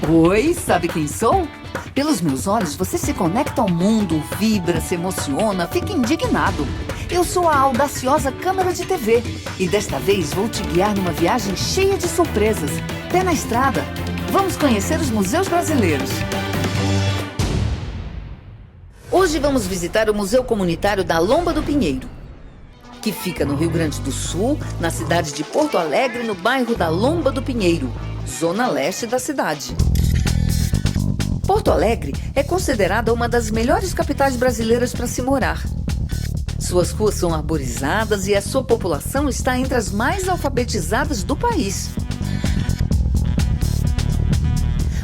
Oi, sabe quem sou? Pelos meus olhos, você se conecta ao mundo, vibra, se emociona, fica indignado. Eu sou a audaciosa câmera de TV e desta vez vou te guiar numa viagem cheia de surpresas. Pé na estrada. Vamos conhecer os museus brasileiros. Hoje vamos visitar o Museu Comunitário da Lomba do Pinheiro, que fica no Rio Grande do Sul, na cidade de Porto Alegre, no bairro da Lomba do Pinheiro, zona leste da cidade. Porto Alegre é considerada uma das melhores capitais brasileiras para se morar. Suas ruas são arborizadas e a sua população está entre as mais alfabetizadas do país.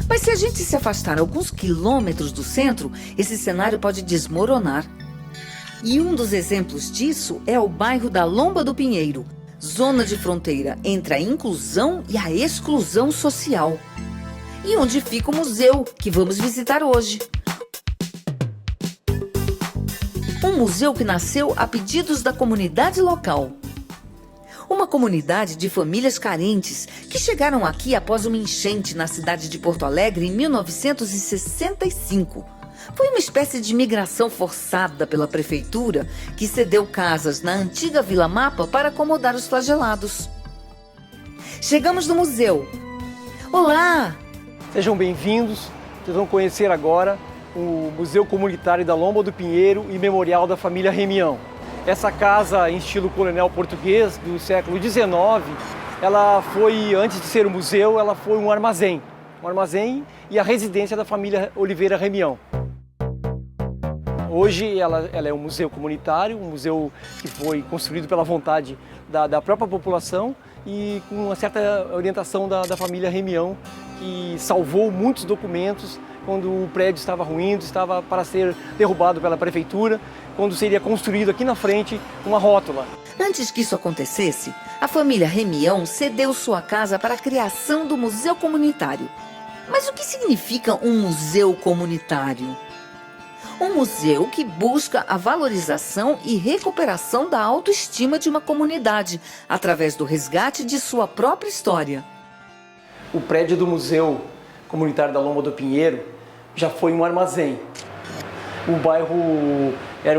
Mas se a gente se afastar alguns quilômetros do centro, esse cenário pode desmoronar. E um dos exemplos disso é o bairro da Lomba do Pinheiro, zona de fronteira entre a inclusão e a exclusão social. E onde fica o museu que vamos visitar hoje. Um museu que nasceu a pedidos da comunidade local. Uma comunidade de famílias carentes que chegaram aqui após uma enchente na cidade de Porto Alegre em 1965. Foi uma espécie de migração forçada pela prefeitura que cedeu casas na antiga Vila Mapa para acomodar os flagelados. Chegamos no museu. Olá! Sejam bem-vindos. Vocês vão conhecer agora o Museu Comunitário da Lomba do Pinheiro e Memorial da Família Remião. Essa casa em estilo colonial português do século XIX, ela foi, antes de ser um museu, ela foi um armazém. Um armazém e a residência da família Oliveira Remião. Hoje ela é um museu comunitário, um museu que foi construído pela vontade da própria população e com uma certa orientação da família Remião, que salvou muitos documentos quando o prédio estava ruindo, estava para ser derrubado pela prefeitura, quando seria construído aqui na frente uma rótula. Antes que isso acontecesse, a família Remião cedeu sua casa para a criação do Museu Comunitário. Mas o que significa um museu comunitário? Um museu que busca a valorização e recuperação da autoestima de uma comunidade, através do resgate de sua própria história. O prédio do Museu Comunitário da Lomba do Pinheiro já foi um armazém. O bairro era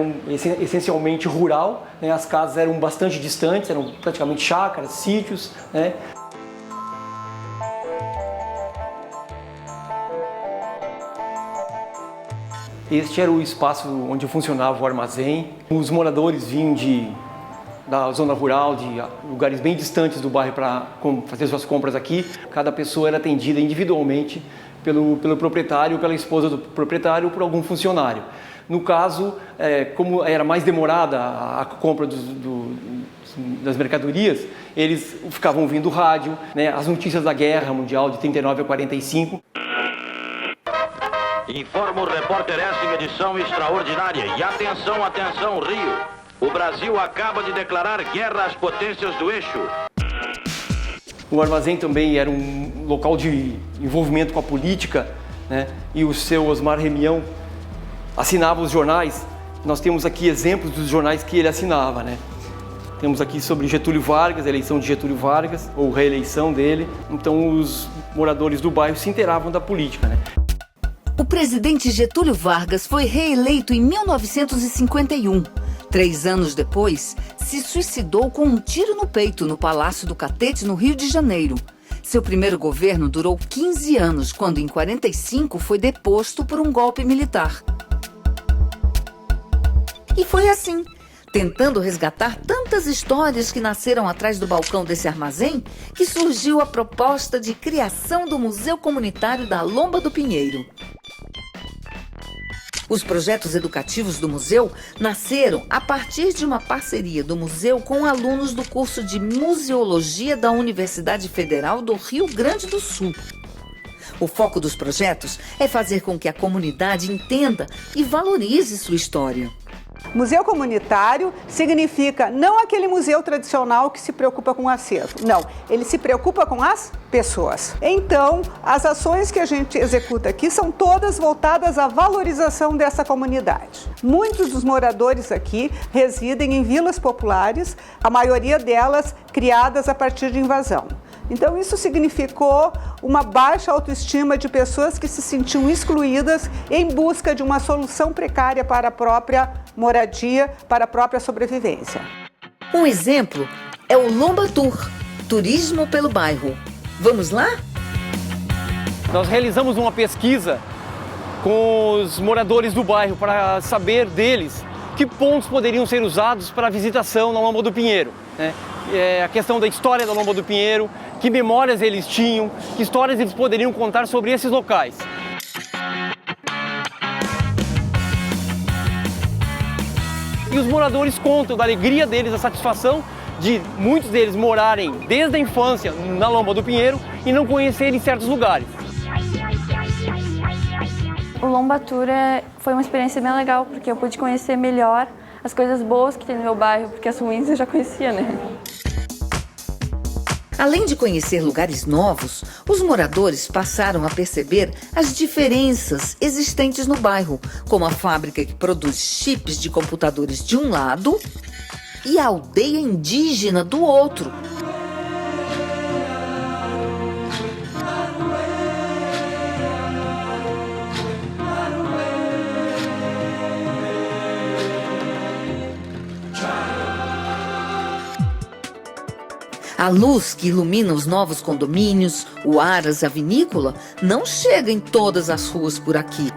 essencialmente rural, né? As casas eram bastante distantes, eram praticamente chácaras, sítios, né? Este era o espaço onde funcionava o armazém. Os moradores vinham da zona rural, de lugares bem distantes do bairro para fazer suas compras aqui. Cada pessoa era atendida individualmente pelo proprietário, pela esposa do proprietário ou por algum funcionário. No caso, como era mais demorada a compra das mercadorias, eles ficavam ouvindo rádio, né, as notícias da Guerra Mundial de 39 a 45. Informa o repórter essa em edição extraordinária. E atenção, atenção, Rio. O Brasil acaba de declarar guerra às potências do eixo. O armazém também era um local de envolvimento com a política, né? E o seu Osmar Remião assinava os jornais. Nós temos aqui exemplos dos jornais que ele assinava, né? Temos aqui sobre Getúlio Vargas, a eleição de Getúlio Vargas, ou reeleição dele. Então os moradores do bairro se inteiravam da política, né? O presidente Getúlio Vargas foi reeleito em 1951. 3 anos depois, se suicidou com um tiro no peito no Palácio do Catete, no Rio de Janeiro. Seu primeiro governo durou 15 anos, quando em 45 foi deposto por um golpe militar. E foi assim, tentando resgatar tantas histórias que nasceram atrás do balcão desse armazém, que surgiu a proposta de criação do Museu Comunitário da Lomba do Pinheiro. Os projetos educativos do museu nasceram a partir de uma parceria do museu com alunos do curso de Museologia da Universidade Federal do Rio Grande do Sul. O foco dos projetos é fazer com que a comunidade entenda e valorize sua história. Museu comunitário significa não aquele museu tradicional que se preocupa com o acervo. Não, ele se preocupa com as pessoas. Então, as ações que a gente executa aqui são todas voltadas à valorização dessa comunidade. Muitos dos moradores aqui residem em vilas populares, a maioria delas criadas a partir de invasão. Então isso significou uma baixa autoestima de pessoas que se sentiam excluídas em busca de uma solução precária para a própria moradia, para a própria sobrevivência. Um exemplo é o Lomba Tour, turismo pelo bairro. Vamos lá? Nós realizamos uma pesquisa com os moradores do bairro para saber deles que pontos poderiam ser usados para a visitação na Lomba do Pinheiro, né? A questão da história da Lomba do Pinheiro, que memórias eles tinham, que histórias eles poderiam contar sobre esses locais. E os moradores contam da alegria deles, da satisfação de muitos deles morarem desde a infância na Lomba do Pinheiro e não conhecerem certos lugares. O Lomba Tour foi uma experiência bem legal, porque eu pude conhecer melhor as coisas boas que tem no meu bairro, porque as ruins eu já conhecia, né? Além de conhecer lugares novos, os moradores passaram a perceber as diferenças existentes no bairro, como a fábrica que produz chips de computadores de um lado e a aldeia indígena do outro. A luz que ilumina os novos condomínios, o Aras, a vinícola, não chega em todas as ruas por aqui.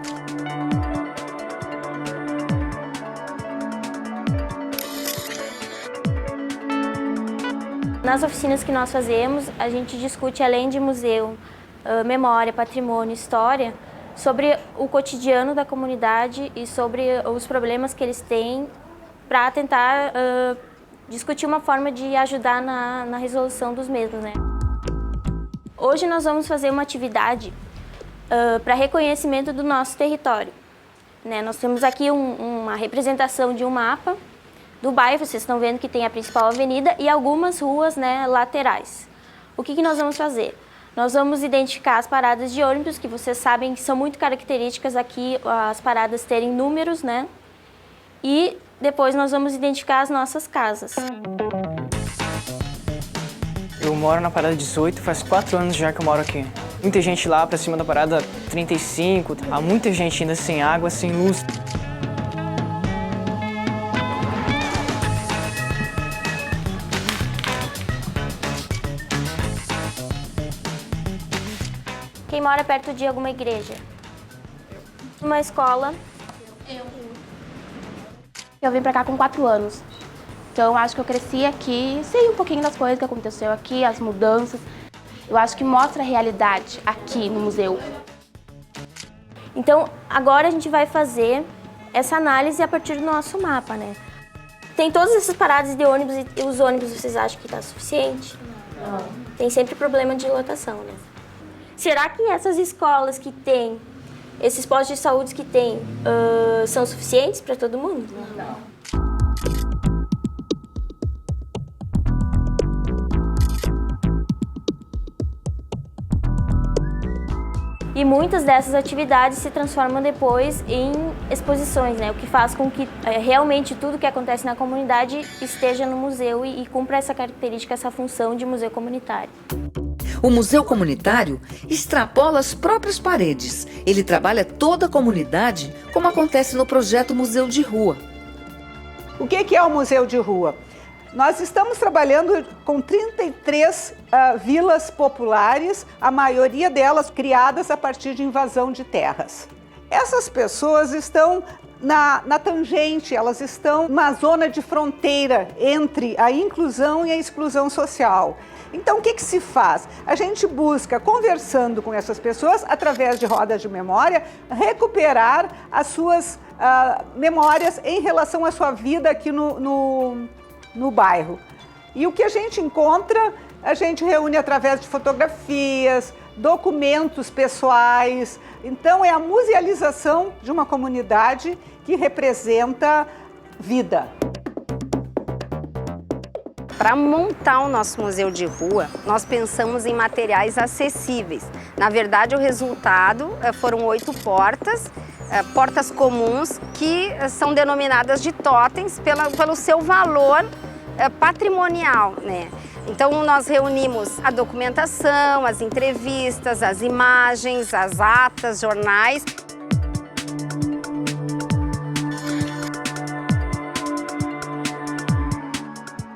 Nas oficinas que nós fazemos, a gente discute, além de museu, memória, patrimônio, história, sobre o cotidiano da comunidade e sobre os problemas que eles têm para tentar discutir uma forma de ajudar na resolução dos mesmos, né? Hoje nós vamos fazer uma atividade para reconhecimento do nosso território, né? Nós temos aqui uma representação de um mapa do bairro, vocês estão vendo que tem a principal avenida e algumas ruas, né, laterais. O que nós vamos fazer? Nós vamos identificar as paradas de ônibus, que vocês sabem que são muito características aqui, as paradas terem números, né? E depois nós vamos identificar as nossas casas. Eu moro na parada 18, faz 4 anos já que eu moro aqui. Muita gente lá pra cima da parada 35, há muita gente ainda sem água, sem luz. Quem mora perto de alguma igreja? Uma escola? Eu vim pra cá com 4 anos, então acho que eu cresci aqui, sei um pouquinho das coisas que aconteceu aqui, as mudanças. Eu acho que mostra a realidade aqui no museu. Então, agora a gente vai fazer essa análise a partir do nosso mapa, né? Tem todas essas paradas de ônibus e os ônibus, vocês acham que está suficiente? Não. Tem sempre problema de lotação, né? Será que essas escolas que têm, esses postos de saúde que tem, são suficientes para todo mundo? Não. E muitas dessas atividades se transformam depois em exposições, né? O que faz com que realmente tudo que acontece na comunidade esteja no museu e cumpra essa característica, essa função de museu comunitário. O museu comunitário extrapola as próprias paredes. Ele trabalha toda a comunidade, como acontece no projeto Museu de Rua. O que é o Museu de Rua? Nós estamos trabalhando com 33 vilas populares, a maioria delas criadas a partir de invasão de terras. Essas pessoas estão na tangente, elas estão numa zona de fronteira entre a inclusão e a exclusão social. Então, o que se faz? A gente busca, conversando com essas pessoas, através de rodas de memória, recuperar as suas memórias em relação à sua vida aqui no bairro. E o que a gente encontra, a gente reúne através de fotografias, documentos pessoais. Então, é a musealização de uma comunidade que representa vida. Para montar o nosso museu de rua, nós pensamos em materiais acessíveis. Na verdade, o resultado foram 8 portas, portas comuns, que são denominadas de totens pelo seu valor patrimonial, né? Então nós reunimos a documentação, as entrevistas, as imagens, as atas, jornais.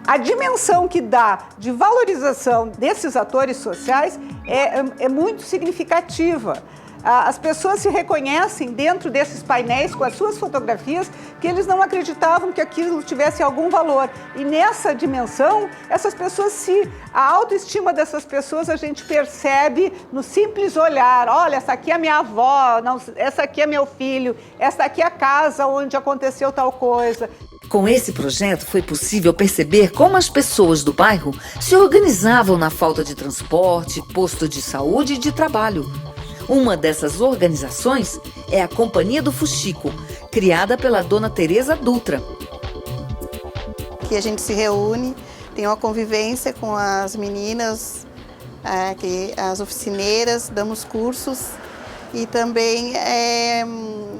A dimensão que dá de valorização desses atores sociais é muito significativa. As pessoas se reconhecem dentro desses painéis com as suas fotografias que eles não acreditavam que aquilo tivesse algum valor. E nessa dimensão, essas pessoas a autoestima dessas pessoas a gente percebe no simples olhar. Olha, essa aqui é minha avó, não, essa aqui é meu filho, essa aqui é a casa onde aconteceu tal coisa. Com esse projeto foi possível perceber como as pessoas do bairro se organizavam na falta de transporte, posto de saúde e de trabalho. Uma dessas organizações é a Companhia do Fuxico, criada pela dona Tereza Dutra. Aqui a gente se reúne, tem uma convivência com as meninas, as oficineiras, damos cursos e também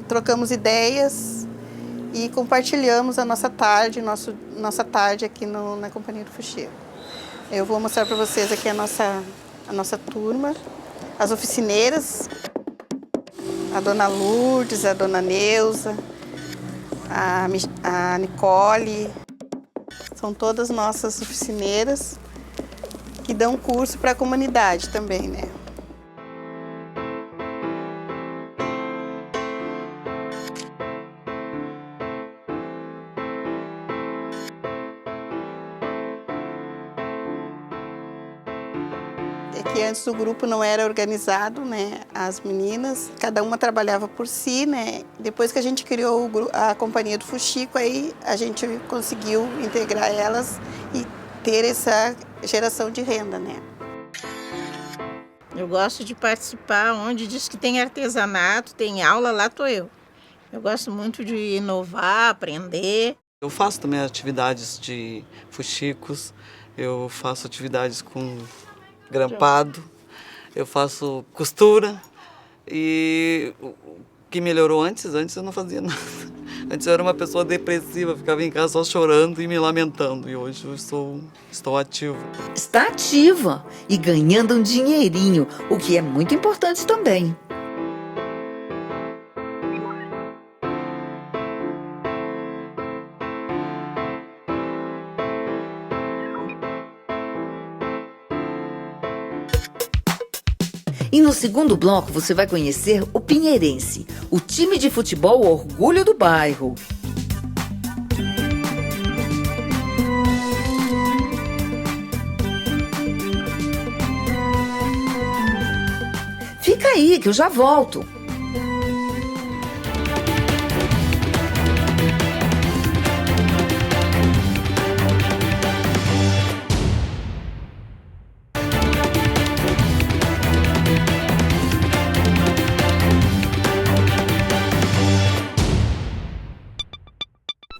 trocamos ideias e compartilhamos a nossa tarde, nossa tarde aqui na Companhia do Fuxico. Eu vou mostrar para vocês aqui a nossa turma. As oficineiras, a dona Lourdes, a dona Neuza, a Nicole, são todas nossas oficineiras que dão curso para a comunidade também, né? Que antes o grupo não era organizado, né? As meninas, cada uma trabalhava por si, né? Depois que a gente criou a Companhia do Fuxico, aí a gente conseguiu integrar elas e ter essa geração de renda, né? Eu gosto de participar onde diz que tem artesanato, tem aula, lá estou eu. Eu gosto muito de inovar, aprender. Eu faço também atividades de fuxicos, eu faço atividades com grampado, eu faço costura e o que melhorou antes eu não fazia nada. Antes eu era uma pessoa depressiva, ficava em casa só chorando e me lamentando e hoje eu estou ativa. Está ativa e ganhando um dinheirinho, o que é muito importante também. E no segundo bloco você vai conhecer o Pinheirense, o time de futebol orgulho do bairro. Fica aí que eu já volto.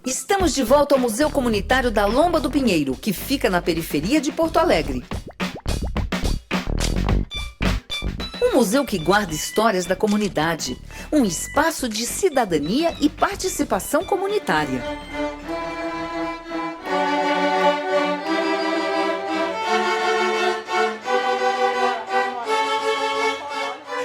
Estamos de volta ao Museu Comunitário da Lomba do Pinheiro, que fica na periferia de Porto Alegre. Um museu que guarda histórias da comunidade, um espaço de cidadania e participação comunitária.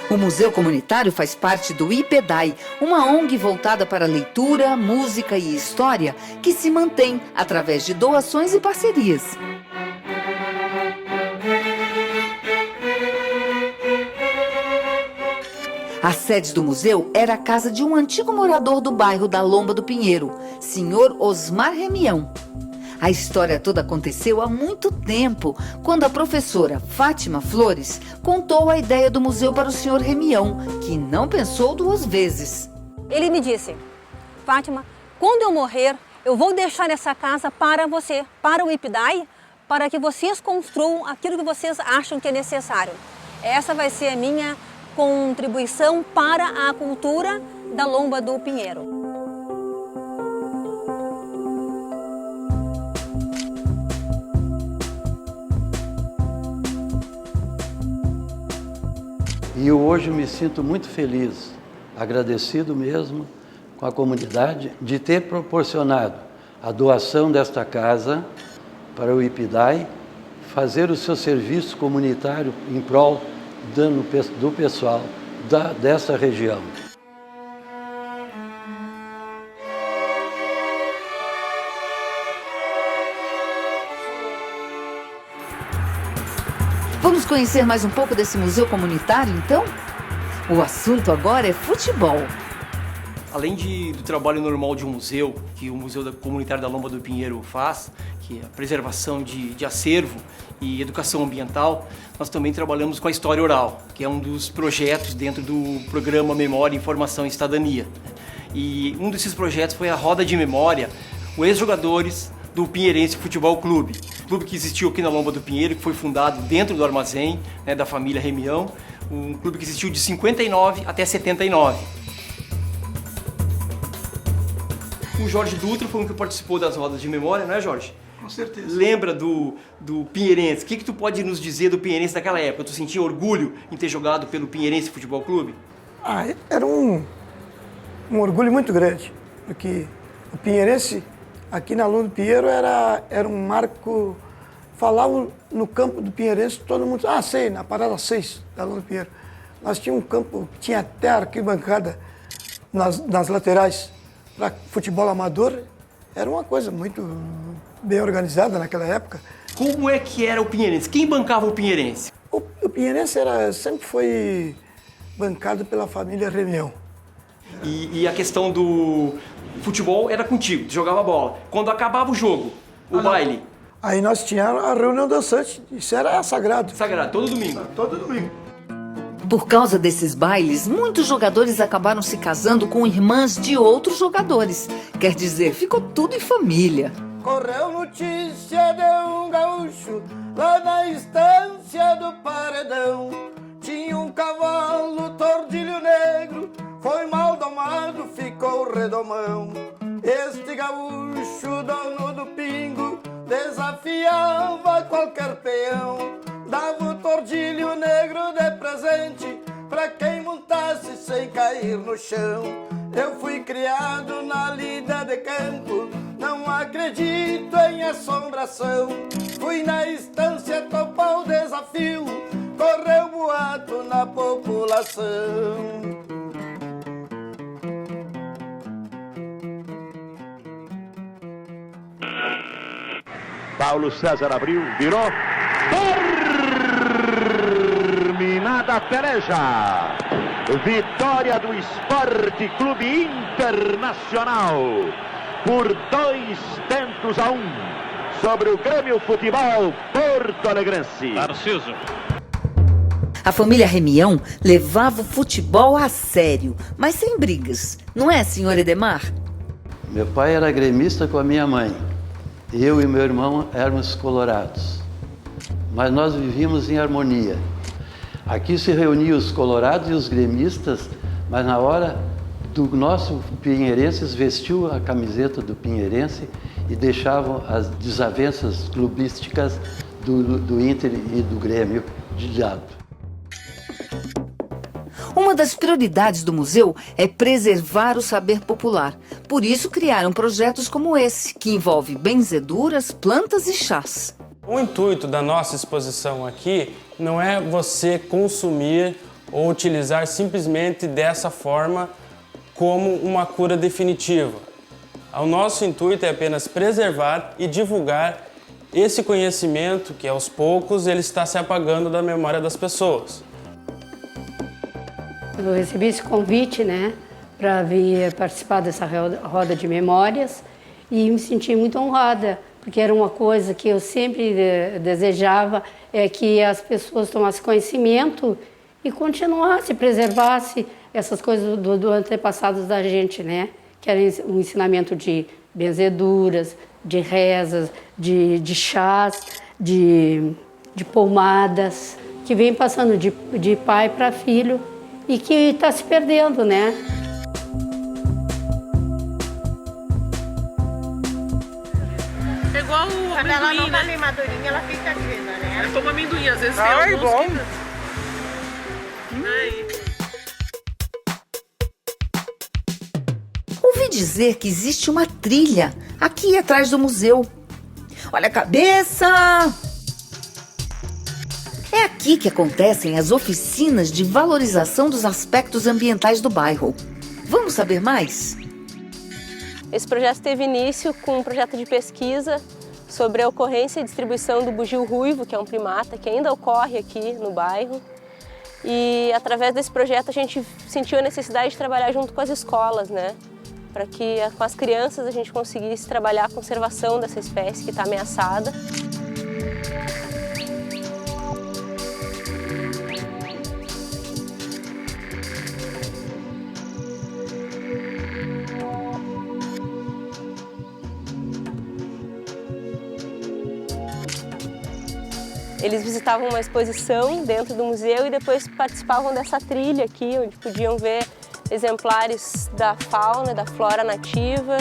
O Museu Comunitário faz parte do IPEDAI, uma ONG voltada para leitura, música e história que se mantém através de doações e parcerias. A sede do museu era a casa de um antigo morador do bairro da Lomba do Pinheiro, Sr. Osmar Remião. A história toda aconteceu há muito tempo, quando a professora Fátima Flores contou a ideia do museu para o Sr. Remião, que não pensou duas vezes. Ele me disse: Fátima, quando eu morrer, eu vou deixar essa casa para você, para o IPEDAI, para que vocês construam aquilo que vocês acham que é necessário. Essa vai ser a minha contribuição para a cultura da Lomba do Pinheiro. E eu hoje me sinto muito feliz, agradecido mesmo com a comunidade de ter proporcionado a doação desta casa para o IPEDAI fazer o seu serviço comunitário em prol do pessoal dessa região. Vamos conhecer mais um pouco desse museu comunitário, então? O assunto agora é futebol. Além do trabalho normal de um museu, que o Museu Comunitário da Lomba do Pinheiro faz, que é a preservação de acervo e educação ambiental, nós também trabalhamos com a história oral, que é um dos projetos dentro do programa Memória, Informação e Cidadania. E um desses projetos foi a Roda de Memória, com ex-jogadores do Pinheirense Futebol Clube. Clube que existiu aqui na Lomba do Pinheiro, que foi fundado dentro do armazém, né, da família Remião, um clube que existiu de 59 até 79. O Jorge Dutra foi um que participou das rodas de memória, não é, Jorge? Com certeza. Lembra do Pinheirense? O que tu pode nos dizer do Pinheirense daquela época? Tu sentia orgulho em ter jogado pelo Pinheirense Futebol Clube? Era um orgulho muito grande, porque o Pinheirense, aqui na Lomba do Pinheiro, era um marco. Falavam no campo do Pinheirense, todo mundo, sei, na parada 6 da Lomba do Pinheiro. Nós tínhamos um campo, tinha até arquibancada nas laterais para futebol amador. Era uma coisa muito bem organizada naquela época. Como é que era o Pinheirense? Quem bancava o Pinheirense? O Pinheirense sempre foi bancado pela família Remião. E a questão do futebol era contigo, tu jogava bola. Quando acabava o jogo, o baile? Aí nós tínhamos a reunião dançante, isso era sagrado. Sagrado, todo domingo? Todo domingo. Por causa desses bailes, muitos jogadores acabaram se casando com irmãs de outros jogadores. Quer dizer, ficou tudo em família. Correu notícia de um gaúcho lá na estância do Paredão. Tinha um cavalo tordilho negro, foi mal domado, ficou redomão. Este gaúcho, dono do pingo, desafiava qualquer peão. Dava o tordilho negro de presente pra quem montasse sem cair no chão. Eu fui criado na lida de campo, não acredito em assombração. Fui na estância topar o desafio, correu boato na população. Paulo César abriu, virou. Terminada a peleja. Vitória do Esporte Clube Internacional por 2-1 sobre o Grêmio Futebol Porto Alegrense. Narciso. A família Remião levava o futebol a sério, mas sem brigas. Não é, senhor Edemar? Meu pai era gremista com a minha mãe. Eu e meu irmão éramos colorados. Mas nós vivíamos em harmonia. Aqui se reuniam os colorados e os gremistas, mas na hora do nosso Pinheirenses vestiu a camiseta do Pinheirense e deixavam as desavenças clubísticas do Inter e do Grêmio de lado. Uma das prioridades do museu é preservar o saber popular. Por isso criaram projetos como esse, que envolve benzeduras, plantas e chás. O intuito da nossa exposição aqui não é você consumir ou utilizar simplesmente dessa forma como uma cura definitiva. O nosso intuito é apenas preservar e divulgar esse conhecimento que aos poucos ele está se apagando da memória das pessoas. Eu recebi esse convite, para vir participar dessa roda de memórias e me senti muito honrada, porque era uma coisa que eu sempre desejava, que as pessoas tomassem conhecimento e continuassem, preservassem essas coisas do antepassado da gente, que era o ensinamento de benzeduras, de rezas, de chás, de pomadas, que vem passando de pai para filho e que está se perdendo, É igual o quando ela não amendoim, tá bem madurinha, ela fica fina, É como amendoim, às vezes Ai, tem alguns bom. Ouvi dizer que existe uma trilha aqui atrás do museu. Olha a cabeça! aqui que acontecem as oficinas de valorização dos aspectos ambientais do bairro. Vamos saber mais? Esse projeto teve início com um projeto de pesquisa sobre a ocorrência e distribuição do bugio ruivo, que é um primata que ainda ocorre aqui no bairro. E através desse projeto a gente sentiu a necessidade de trabalhar junto com as escolas, né? Para que com as crianças a gente conseguisse trabalhar a conservação dessa espécie que está ameaçada. Eles visitavam uma exposição dentro do museu e depois participavam dessa trilha aqui, onde podiam ver exemplares da fauna, da flora nativa.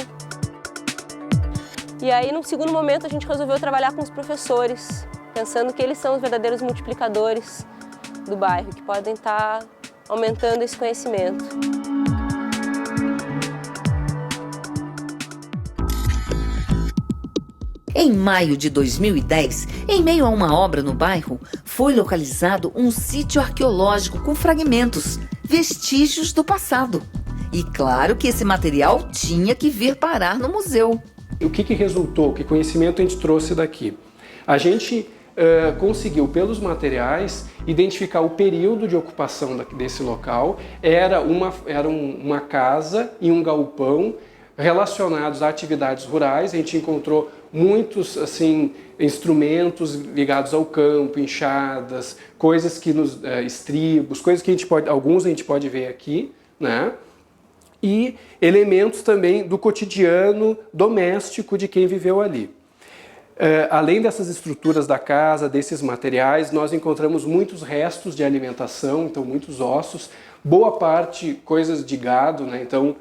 E aí, num segundo momento, a gente resolveu trabalhar com os professores, pensando que eles são os verdadeiros multiplicadores do bairro, que podem estar aumentando esse conhecimento. Em maio de 2010, em meio a uma obra no bairro, foi localizado um sítio arqueológico com fragmentos, vestígios do passado. E claro que esse material tinha que vir parar no museu. O que resultou? Que conhecimento a gente trouxe daqui? A gente conseguiu, pelos materiais, identificar o período de ocupação desse local. Era uma casa e um galpão relacionados a atividades rurais. A gente encontrou muitos instrumentos ligados ao campo, enxadas, coisas que estribos, coisas que alguns a gente pode ver aqui, né? E elementos também do cotidiano doméstico de quem viveu ali. Além dessas estruturas da casa, desses materiais, nós encontramos muitos restos de alimentação, então muitos ossos, boa parte coisas de gado, né? Então,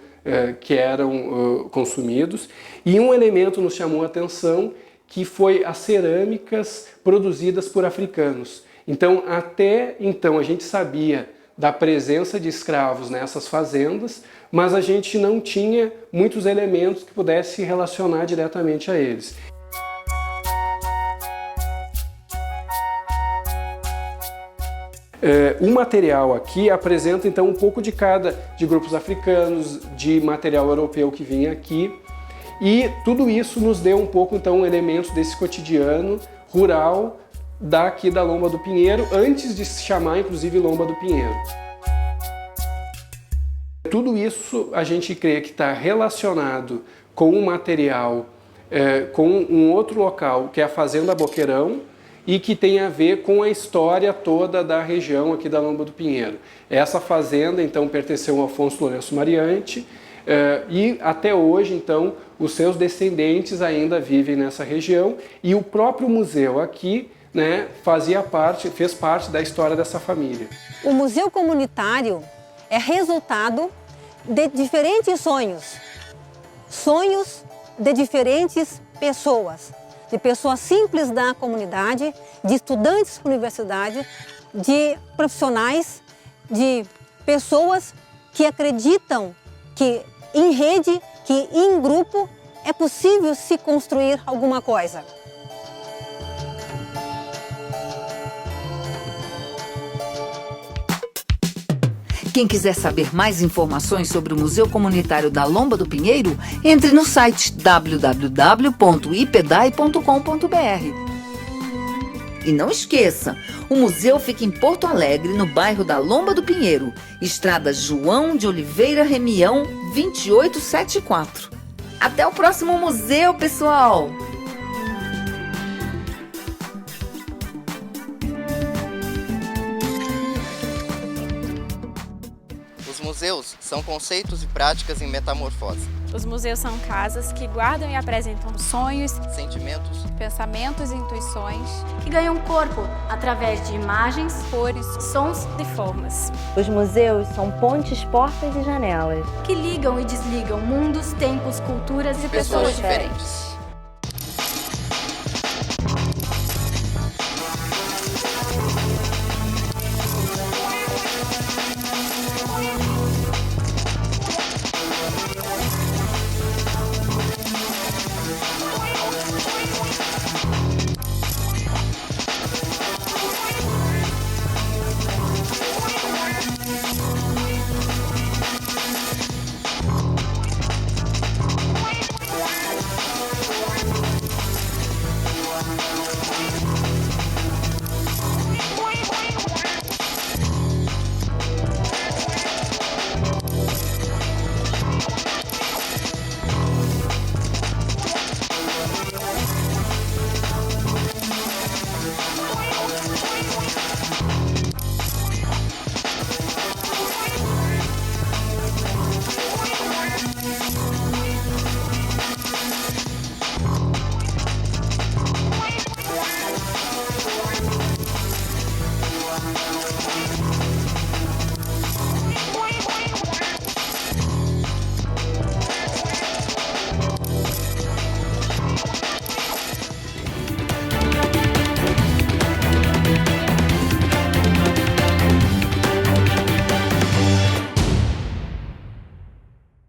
que eram consumidos. E um elemento nos chamou a atenção, que foi as cerâmicas produzidas por africanos. Então, até então, a gente sabia da presença de escravos nessas fazendas, mas a gente não tinha muitos elementos que pudesse relacionar diretamente a eles. O material aqui apresenta então um pouco de cada, de grupos africanos, de material europeu que vinha aqui, e tudo isso nos deu um pouco então elementos desse cotidiano rural daqui da Lomba do Pinheiro, antes de se chamar inclusive Lomba do Pinheiro. Tudo isso a gente crê que está relacionado com um material, com um outro local, que é a Fazenda Boqueirão, e que tem a ver com a história toda da região aqui da Lomba do Pinheiro. Essa fazenda, então, pertenceu ao Afonso Lourenço Mariante, e até hoje, então, os seus descendentes ainda vivem nessa região, e o próprio museu aqui, né, fez parte da história dessa família. O museu comunitário é resultado de diferentes sonhos de diferentes pessoas. De pessoas simples da comunidade, de estudantes da universidade, de profissionais, de pessoas que acreditam que em rede, que em grupo é possível se construir alguma coisa. Quem quiser saber mais informações sobre o Museu Comunitário da Lomba do Pinheiro, entre no site www.ipedai.com.br. E não esqueça, o museu fica em Porto Alegre, no bairro da Lomba do Pinheiro, Estrada João de Oliveira Remião, 2874. Até o próximo museu, pessoal! Os museus são conceitos e práticas em metamorfose. Os museus são casas que guardam e apresentam sonhos, sentimentos, pensamentos e intuições que ganham corpo através de imagens, cores, sons e formas. Os museus são pontes, portas e janelas que ligam e desligam mundos, tempos, culturas e pessoas diferentes.